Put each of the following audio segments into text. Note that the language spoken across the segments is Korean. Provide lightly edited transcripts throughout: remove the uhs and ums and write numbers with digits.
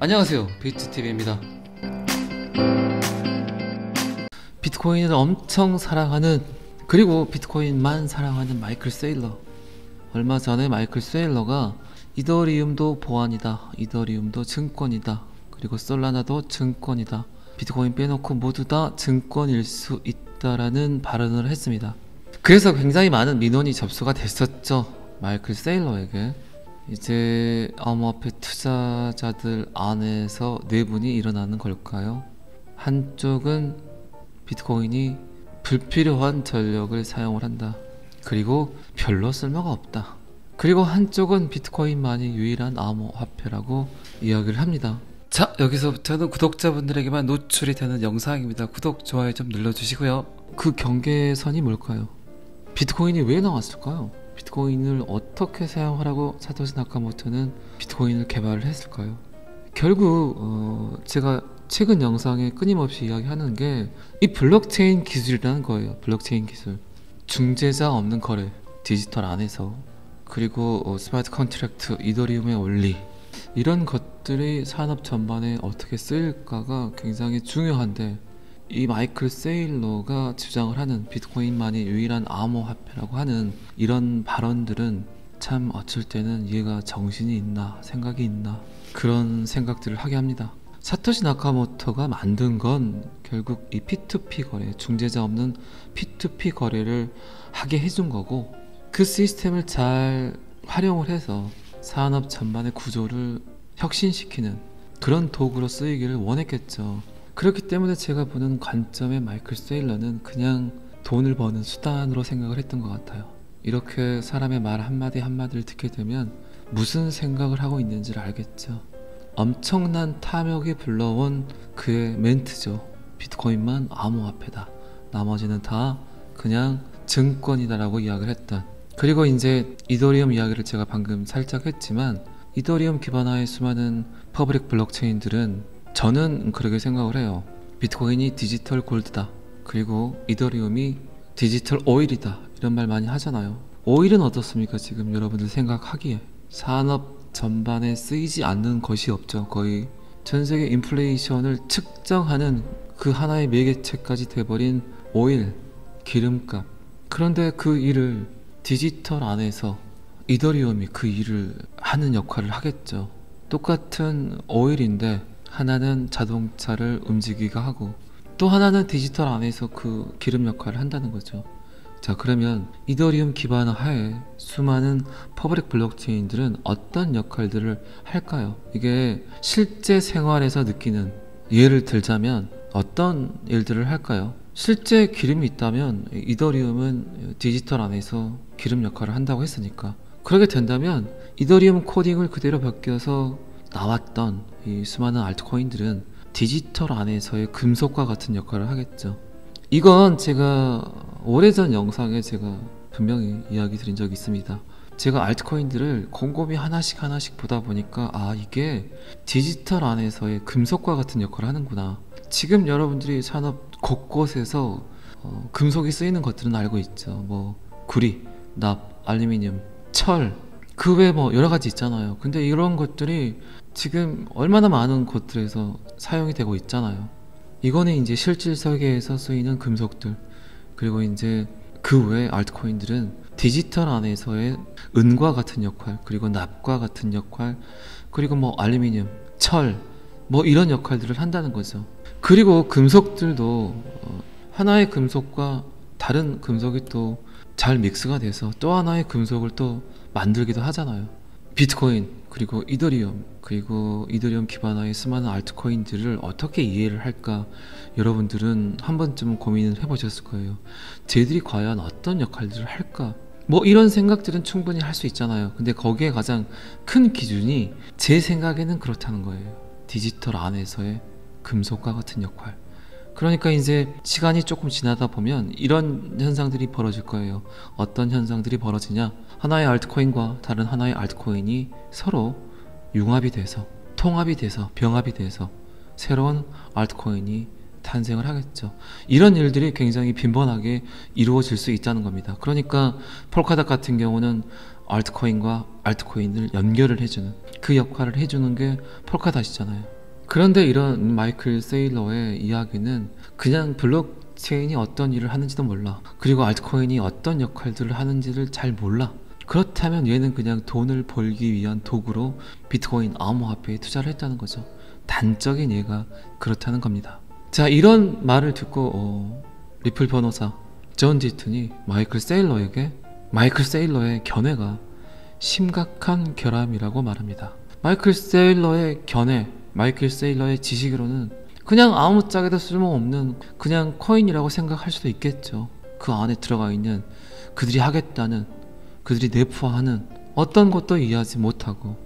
안녕하세요, 비트TV입니다. 비트코인을 엄청 사랑하는, 그리고 비트코인만 사랑하는 마이클 세일러. 얼마 전에 마이클 세일러가 이더리움도 보안이다, 이더리움도 증권이다, 그리고 솔라나도 증권이다, 비트코인 빼놓고 모두 다 증권일 수 있다라는 발언을 했습니다. 그래서 굉장히 많은 민원이 접수가 됐었죠, 마이클 세일러에게. 이제 암호화폐 투자자들 안에서 내분이 일어나는 걸까요? 한쪽은 비트코인이 불필요한 전력을 사용을 한다, 그리고 별로 쓸모가 없다. 그리고 한쪽은 비트코인만이 유일한 암호화폐라고 이야기를 합니다. 자, 여기서부터는 구독자분들에게만 노출이 되는 영상입니다. 구독, 좋아요 좀 눌러주시고요. 그 경계선이 뭘까요? 비트코인이 왜 나왔을까요? 비트코인을 어떻게 사용하라고 사토시 나카모토는 비트코인을 개발을 했을까요? 결국 제가 최근 영상에 끊임없이 이야기하는 게 이 블록체인 기술이라는 거예요. 블록체인 기술, 중재자 없는 거래, 디지털 안에서, 그리고 스마트 컨트랙트, 이더리움의 원리, 이런 것들이 산업 전반에 어떻게 쓰일까가 굉장히 중요한데, 이 마이클 세일러가 주장을 하는 비트코인만이 유일한 암호화폐라고 하는 이런 발언들은 참 어쩔 때는 얘가 정신이 있나, 생각이 있나, 그런 생각들을 하게 합니다. 사토시 나카모토가 만든 건 결국 이 P2P 거래, 중재자 없는 P2P 거래를 하게 해준 거고, 그 시스템을 잘 활용을 해서 산업 전반의 구조를 혁신시키는 그런 도구로 쓰이기를 원했겠죠. 그렇기 때문에 제가 보는 관점의 마이클 세일러는 그냥 돈을 버는 수단으로 생각을 했던 것 같아요. 이렇게 사람의 말 한마디 한마디를 듣게 되면 무슨 생각을 하고 있는지를 알겠죠. 엄청난 탐욕이 불러온 그의 멘트죠. 비트코인만 암호화폐다, 나머지는 다 그냥 증권이다 라고 이야기를 했던. 그리고 이제 이더리움 이야기를 제가 방금 살짝 했지만, 이더리움 기반화의 수많은 퍼블릭 블록체인들은, 저는 그렇게 생각을 해요. 비트코인이 디지털 골드다, 그리고 이더리움이 디지털 오일이다, 이런 말 많이 하잖아요. 오일은 어떻습니까? 지금 여러분들 생각하기에 산업 전반에 쓰이지 않는 것이 없죠. 거의 전세계 인플레이션을 측정하는 그 하나의 매개체까지 돼버린 오일, 기름값. 그런데 그 일을 디지털 안에서 이더리움이 그 일을 하는 역할을 하겠죠. 똑같은 오일인데 하나는 자동차를 움직이게 하고, 또 하나는 디지털 안에서 그 기름 역할을 한다는 거죠. 자, 그러면 이더리움 기반 하에 수많은 퍼블릭 블록체인들은 어떤 역할들을 할까요? 이게 실제 생활에서 느끼는, 예를 들자면 어떤 일들을 할까요? 실제 기름이 있다면 이더리움은 디지털 안에서 기름 역할을 한다고 했으니까, 그렇게 된다면 이더리움 코딩을 그대로 벗겨서 나왔던 이 수많은 알트코인들은 디지털 안에서의 금속과 같은 역할을 하겠죠. 이건 제가 오래전 영상에 제가 분명히 이야기 드린 적이 있습니다. 제가 알트코인들을 곰곰이 하나씩 보다 보니까, 아, 이게 디지털 안에서의 금속과 같은 역할을 하는구나. 지금 여러분들이 산업 곳곳에서 금속이 쓰이는 것들은 알고 있죠. 뭐 구리, 납, 알루미늄, 철, 그 외에 뭐 여러 가지 있잖아요. 근데 이런 것들이 지금 얼마나 많은 곳들에서 사용이 되고 있잖아요. 이거는 이제 실질 설계에서 쓰이는 금속들. 그리고 이제 그 외에 알트코인들은 디지털 안에서의 은과 같은 역할, 그리고 납과 같은 역할, 그리고 뭐 알루미늄, 철, 뭐 이런 역할들을 한다는 거죠. 그리고 금속들도 하나의 금속과 다른 금속이 또 잘 믹스가 돼서 또 하나의 금속을 또 만들기도 하잖아요. 비트코인, 그리고 이더리움, 그리고 이더리움 기반화의 수많은 알트코인들을 어떻게 이해를 할까, 여러분들은 한 번쯤은 고민을 해보셨을 거예요. 쟤들이 과연 어떤 역할들을 할까, 뭐 이런 생각들은 충분히 할 수 있잖아요. 근데 거기에 가장 큰 기준이 제 생각에는 그렇다는 거예요. 디지털 안에서의 금속과 같은 역할. 그러니까 이제 시간이 조금 지나다 보면 이런 현상들이 벌어질 거예요. 어떤 현상들이 벌어지냐, 하나의 알트코인과 다른 하나의 알트코인이 서로 융합이 돼서, 통합이 돼서, 병합이 돼서 새로운 알트코인이 탄생을 하겠죠. 이런 일들이 굉장히 빈번하게 이루어질 수 있다는 겁니다. 그러니까 폴카닷 같은 경우는 알트코인과 알트코인을 연결을 해주는, 그 역할을 해주는 게 폴카닷이잖아요. 그런데 이런 마이클 세일러의 이야기는 그냥 블록체인이 어떤 일을 하는지도 몰라. 그리고 알트코인이 어떤 역할들을 하는지를 잘 몰라. 그렇다면 얘는 그냥 돈을 벌기 위한 도구로 비트코인 암호화폐에 투자를 했다는 거죠. 단적인 예가 그렇다는 겁니다. 자, 이런 말을 듣고 리플 변호사 존 디튼이 마이클 세일러의 견해가 심각한 결함이라고 말합니다. 마이클 세일러의 지식으로는 그냥 아무짝에도 쓸모없는 그냥 코인이라고 생각할 수도 있겠죠. 그 안에 들어가 있는 그들이 내포하는 어떤 것도 이해하지 못하고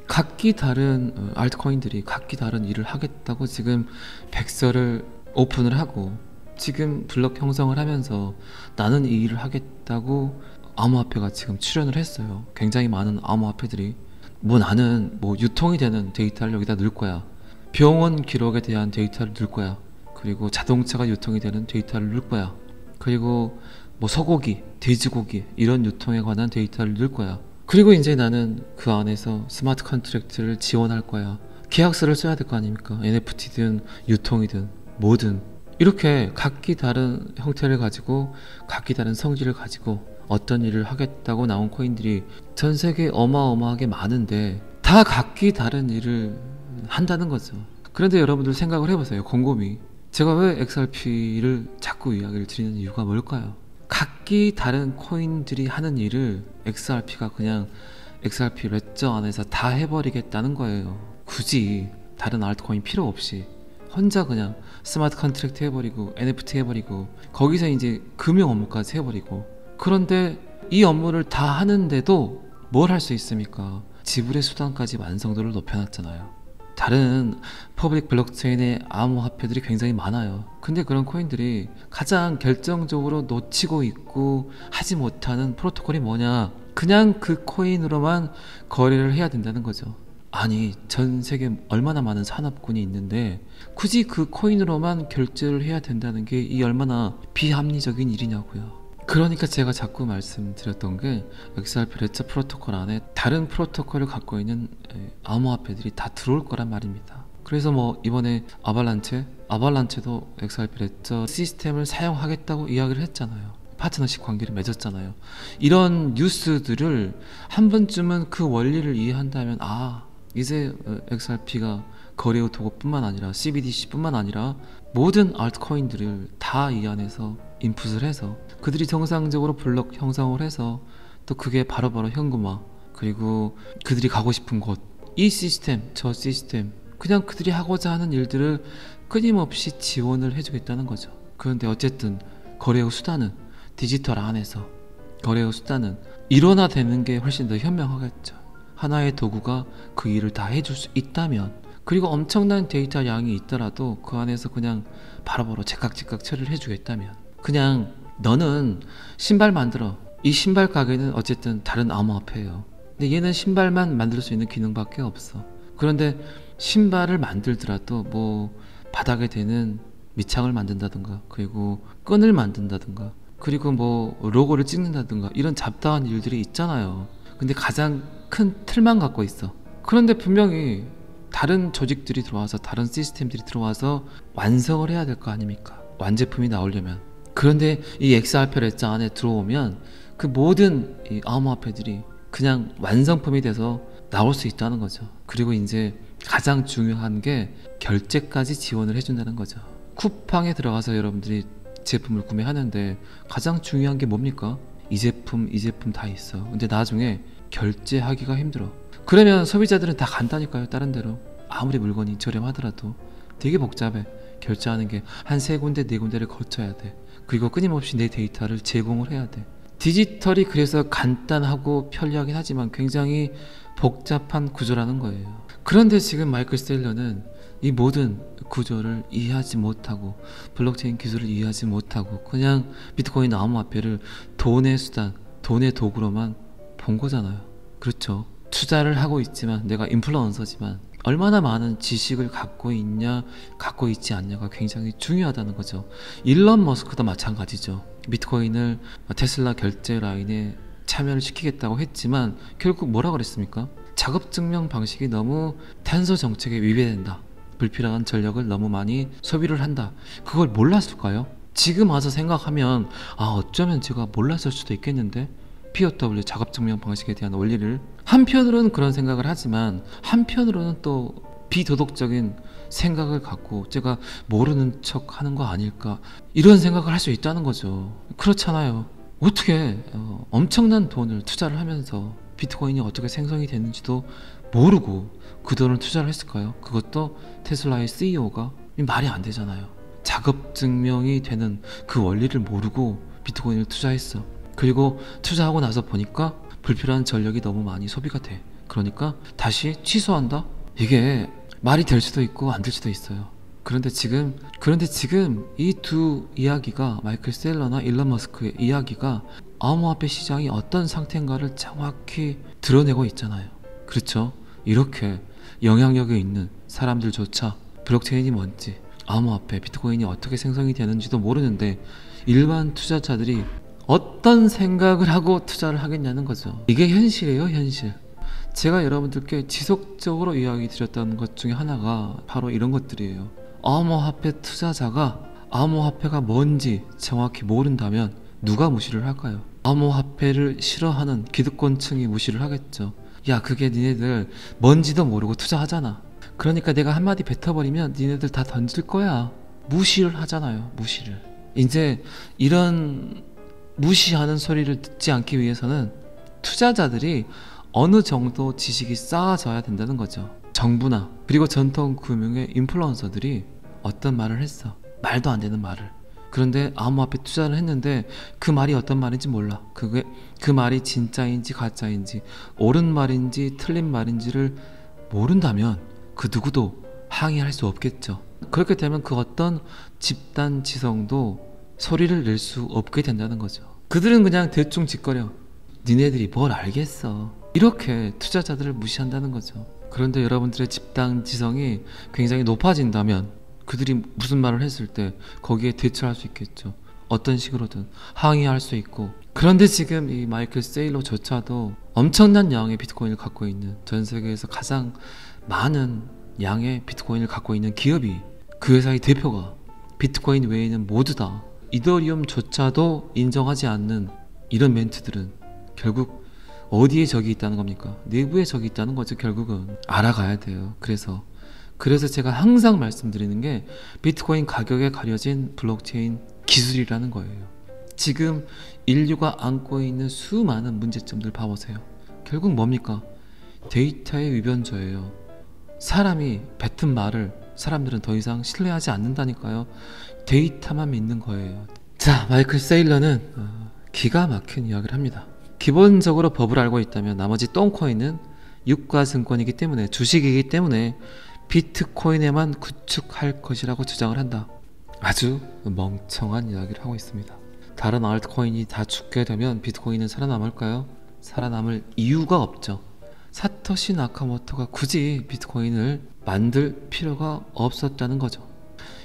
각기 다른 알트코인들이 각기 다른 일을 하겠다고 지금 백서를 오픈을 하고 지금 블록 형성을 하면서 나는 이 일을 하겠다고 암호화폐가 지금 출연을 했어요. 굉장히 많은 암호화폐들이 나는 유통이 되는 데이터를 여기다 넣을 거야. 병원 기록에 대한 데이터를 넣을 거야. 그리고 자동차가 유통이 되는 데이터를 넣을 거야. 그리고 소고기, 돼지고기 이런 유통에 관한 데이터를 넣을 거야. 그리고 이제 나는 그 안에서 스마트 컨트랙트를 지원할 거야. 계약서를 써야 될 거 아닙니까? NFT든 유통이든 뭐든 이렇게 각기 다른 형태를 가지고 각기 다른 성질을 가지고 어떤 일을 하겠다고 나온 코인들이 전 세계에 어마어마하게 많은데 다 각기 다른 일을 한다는 거죠. 그런데 여러분들 생각을 해보세요. 곰곰이 제가 왜 XRP를 자꾸 이야기를 드리는 이유가 뭘까요? 각기 다른 코인들이 하는 일을 XRP가 그냥 XRP 레저 안에서 다 해버리겠다는 거예요. 굳이 다른 알트코인 필요 없이 혼자 그냥 스마트 컨트랙트 해버리고 NFT 해버리고 거기서 이제 금융 업무까지 해버리고 그런데 이 업무를 다 하는데도 뭘 할 수 있습니까? 지불의 수단까지 완성도를 높여놨잖아요. 다른 퍼블릭 블록체인의 암호화폐들이 굉장히 많아요. 근데 그런 코인들이 가장 결정적으로 놓치고 있고 하지 못하는 프로토콜이 뭐냐? 그냥 그 코인으로만 거래를 해야 된다는 거죠. 아니, 전 세계 얼마나 많은 산업군이 있는데 굳이 그 코인으로만 결제를 해야 된다는 게 이 얼마나 비합리적인 일이냐고요. 그러니까 제가 자꾸 말씀드렸던 게 XRP 레저 프로토콜 안에 다른 프로토콜을 갖고 있는 암호화폐들이 다 들어올 거란 말입니다. 그래서 이번에 아발란체도 XRP 레저 시스템을 사용하겠다고 이야기를 했잖아요. 파트너십 관계를 맺었잖아요. 이런 뉴스들을 한 번쯤은 그 원리를 이해한다면 이제 XRP가 거래의 도구뿐만 아니라 CBDC뿐만 아니라 모든 알트코인들을 다 이 안에서 인풋을 해서 그들이 정상적으로 블록 형성을 해서 또 그게 바로바로 현금화 그리고 그들이 가고 싶은 곳 이 시스템 저 시스템 그냥 그들이 하고자 하는 일들을 끊임없이 지원을 해주겠다는 거죠. 그런데 어쨌든 거래의 수단은 디지털 안에서 거래의 수단은 일원화되는 게 훨씬 더 현명하겠죠. 하나의 도구가 그 일을 다 해줄 수 있다면 그리고 엄청난 데이터 양이 있더라도 그 안에서 그냥 바로바로 제깍제깍 처리를 해주겠다면 그냥 너는 신발 만들어. 이 신발 가게는 어쨌든 다른 암호화폐예요. 근데 얘는 신발만 만들 수 있는 기능밖에 없어. 그런데 신발을 만들더라도 바닥에 대는 밑창을 만든다든가 그리고 끈을 만든다든가 그리고 로고를 찍는다든가 이런 잡다한 일들이 있잖아요. 근데 가장 큰 틀만 갖고 있어. 그런데 분명히 다른 조직들이 들어와서 다른 시스템들이 들어와서 완성을 해야 될 거 아닙니까? 완제품이 나오려면. 그런데 이 XRP 레저 안에 들어오면 그 모든 이 암호화폐들이 그냥 완성품이 돼서 나올 수 있다는 거죠. 그리고 이제 가장 중요한 게 결제까지 지원을 해준다는 거죠. 쿠팡에 들어가서 여러분들이 제품을 구매하는데 가장 중요한 게 뭡니까? 이 제품 다 있어. 근데 나중에 결제하기가 힘들어. 그러면 소비자들은 다 간다니까요. 다른 데로 아무리 물건이 저렴하더라도 되게 복잡해. 결제하는 게 한 3군데 4군데를 거쳐야 돼. 그리고 끊임없이 내 데이터를 제공을 해야 돼. 디지털이 그래서 간단하고 편리하긴 하지만 굉장히 복잡한 구조라는 거예요. 그런데 지금 마이클 세일러는 이 모든 구조를 이해하지 못하고 블록체인 기술을 이해하지 못하고 그냥 비트코인 암호화폐를 돈의 수단, 돈의 도구로만 본 거잖아요. 그렇죠. 투자를 하고 있지만 내가 인플루언서지만 얼마나 많은 지식을 갖고 있냐 갖고 있지 않냐가 굉장히 중요하다는 거죠. 일론 머스크도 마찬가지죠. 비트코인을 테슬라 결제 라인에 참여를 시키겠다고 했지만 결국 뭐라 그랬습니까? 작업증명 방식이 너무 탄소 정책에 위배된다. 불필요한 전력을 너무 많이 소비를 한다. 그걸 몰랐을까요? 지금 와서 생각하면 어쩌면 제가 몰랐을 수도 있겠는데, POW 작업증명 방식에 대한 원리를. 한편으로는 그런 생각을 하지만 한편으로는 또 비도덕적인 생각을 갖고 제가 모르는 척 하는 거 아닐까, 이런 생각을 할 수 있다는 거죠. 그렇잖아요. 어떻게 엄청난 돈을 투자를 하면서 비트코인이 어떻게 생성이 됐는지도 모르고 그 돈을 투자를 했을까요? 그것도 테슬라의 CEO가. 말이 안 되잖아요. 작업 증명이 되는 그 원리를 모르고 비트코인을 투자했어. 그리고 투자하고 나서 보니까 불필요한 전력이 너무 많이 소비가 돼. 그러니까 다시 취소한다? 이게 말이 될 수도 있고 안 될 수도 있어요. 그런데 지금 이 두 이야기가, 마이클 세일러나 일론 머스크의 이야기가 암호화폐 시장이 어떤 상태인가를 정확히 드러내고 있잖아요. 그렇죠? 이렇게 영향력이 있는 사람들조차 블록체인이 뭔지, 암호화폐, 비트코인이 어떻게 생성이 되는지도 모르는데 일반 투자자들이 어떤 생각을 하고 투자를 하겠냐는 거죠. 이게 현실이에요, 현실. 제가 여러분들께 지속적으로 이야기 드렸던 것 중에 하나가 바로 이런 것들이에요. 암호화폐 투자자가 암호화폐가 뭔지 정확히 모른다면 누가 무시를 할까요? 암호화폐를 싫어하는 기득권층이 무시를 하겠죠. 야, 그게 니네들 뭔지도 모르고 투자하잖아. 그러니까 내가 한마디 뱉어버리면 니네들 다 던질 거야. 무시를 하잖아요. 무시를. 이제 이런 무시하는 소리를 듣지 않기 위해서는 투자자들이 어느 정도 지식이 쌓아져야 된다는 거죠. 정부나 그리고 전통 금융의 인플루언서들이 어떤 말을 했어. 말도 안 되는 말을. 그런데 암호화폐 투자를 했는데 그 말이 어떤 말인지 몰라. 그 말이 진짜인지 가짜인지, 옳은 말인지 틀린 말인지를 모른다면 그 누구도 항의할 수 없겠죠. 그렇게 되면 그 어떤 집단 지성도 소리를 낼 수 없게 된다는 거죠. 그들은 그냥 대충 짓거려. 니네들이 뭘 알겠어. 이렇게 투자자들을 무시한다는 거죠. 그런데 여러분들의 집단 지성이 굉장히 높아진다면 그들이 무슨 말을 했을 때 거기에 대처할 수 있겠죠. 어떤 식으로든 항의할 수 있고. 그런데 지금 이 마이클 세일러조차도 엄청난 양의 비트코인을 갖고 있는, 전 세계에서 가장 많은 양의 비트코인을 갖고 있는 기업이, 그 회사의 대표가 비트코인 외에는 모두 다 이더리움조차도 인정하지 않는 이런 멘트들은 결국 어디에 적이 있다는 겁니까? 내부에 적이 있다는 거죠. 결국은 알아가야 돼요. 그래서 제가 항상 말씀드리는 게 비트코인 가격에 가려진 블록체인 기술이라는 거예요. 지금 인류가 안고 있는 수많은 문제점들 봐보세요. 결국 뭡니까? 데이터의 위변조예요. 사람이 뱉은 말을 사람들은 더 이상 신뢰하지 않는다니까요. 데이터만 믿는 거예요. 자, 마이클 세일러는 기가 막힌 이야기를 합니다. 기본적으로 법을 알고 있다면 나머지 똥코인은 유가증권이기 때문에, 주식이기 때문에 비트코인에만 구축할 것이라고 주장을 한다. 아주 멍청한 이야기를 하고 있습니다. 다른 알트코인이 다 죽게 되면 비트코인은 살아남을까요? 살아남을 이유가 없죠. 사토시 나카모토가 굳이 비트코인을 만들 필요가 없었다는 거죠.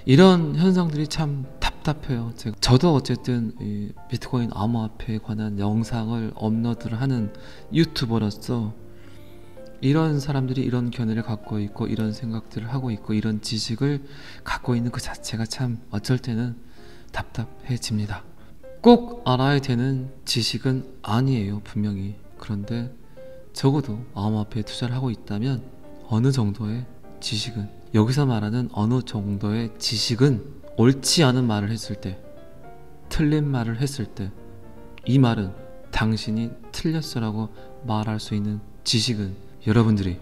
이런 현상들이 참 답답해요. 저도 어쨌든 이 비트코인 암호화폐에 관한 영상을 업로드를 하는 유튜버로서 이런 사람들이 이런 견해를 갖고 있고 이런 생각들을 하고 있고 이런 지식을 갖고 있는 그 자체가 참 어쩔 때는 답답해집니다. 꼭 알아야 되는 지식은 아니에요, 분명히. 그런데 적어도 암호화폐에 투자를 하고 있다면 어느 정도의 지식은, 여기서 말하는 어느 정도의 지식은 옳지 않은 말을 했을 때, 틀린 말을 했을 때 이 말은 당신이 틀렸어라고 말할 수 있는 지식은 여러분들이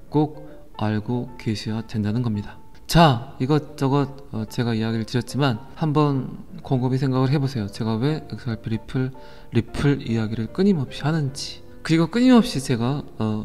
꼭 알고 계셔야 된다는 겁니다. 자, 이것저것 제가 이야기를 드렸지만 한번 곰곰이 생각을 해보세요. 제가 왜 XRP 리플 이야기를 끊임없이 하는지, 그리고 끊임없이 제가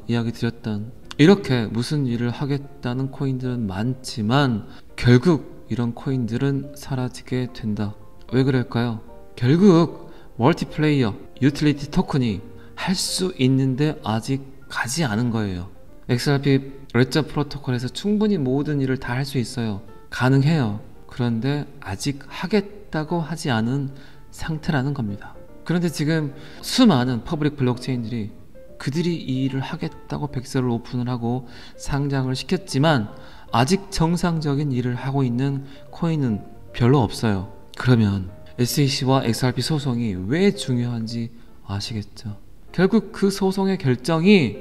이야기 드렸던, 이렇게 무슨 일을 하겠다는 코인들은 많지만 결국 이런 코인들은 사라지게 된다. 왜 그럴까요? 결국 멀티플레이어 유틸리티 토큰이 할 수 있는데 아직 가지 않은 거예요. XRP 레저 프로토콜에서 충분히 모든 일을 다 할 수 있어요. 가능해요. 그런데 아직 하겠다고 하지 않은 상태라는 겁니다. 그런데 지금 수많은 퍼블릭 블록체인들이 그들이 이 일을 하겠다고 백서를 오픈을 하고 상장을 시켰지만 아직 정상적인 일을 하고 있는 코인은 별로 없어요. 그러면 SEC와 XRP 소송이 왜 중요한지 아시겠죠? 결국 그 소송의 결정이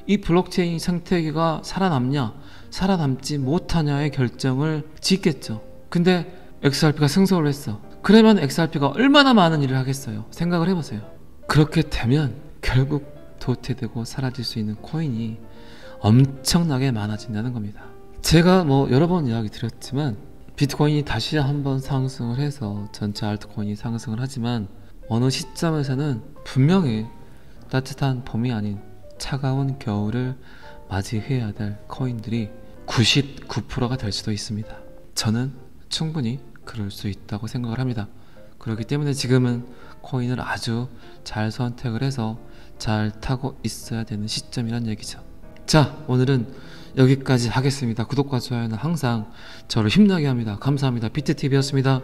이 블록체인 생태계가 살아남냐 살아남지 못하냐의 결정을 짓겠죠. 근데 XRP가 승소를 했어. 그러면 XRP가 얼마나 많은 일을 하겠어요? 생각을 해보세요. 그렇게 되면 결국 도태되고 사라질 수 있는 코인이 엄청나게 많아진다는 겁니다. 제가 여러 번 이야기 드렸지만 비트코인이 다시 한번 상승을 해서 전체 알트코인이 상승을 하지만 어느 시점에서는 분명히 따뜻한 봄이 아닌 차가운 겨울을 맞이해야 될 코인들이 99%가 될 수도 있습니다. 저는 충분히 그럴 수 있다고 생각을 합니다. 그렇기 때문에 지금은 코인을 아주 잘 선택을 해서 잘 타고 있어야 되는 시점이란 얘기죠. 자, 오늘은 여기까지 하겠습니다. 구독과 좋아요는 항상 저를 힘나게 합니다. 감사합니다. 비트TV였습니다.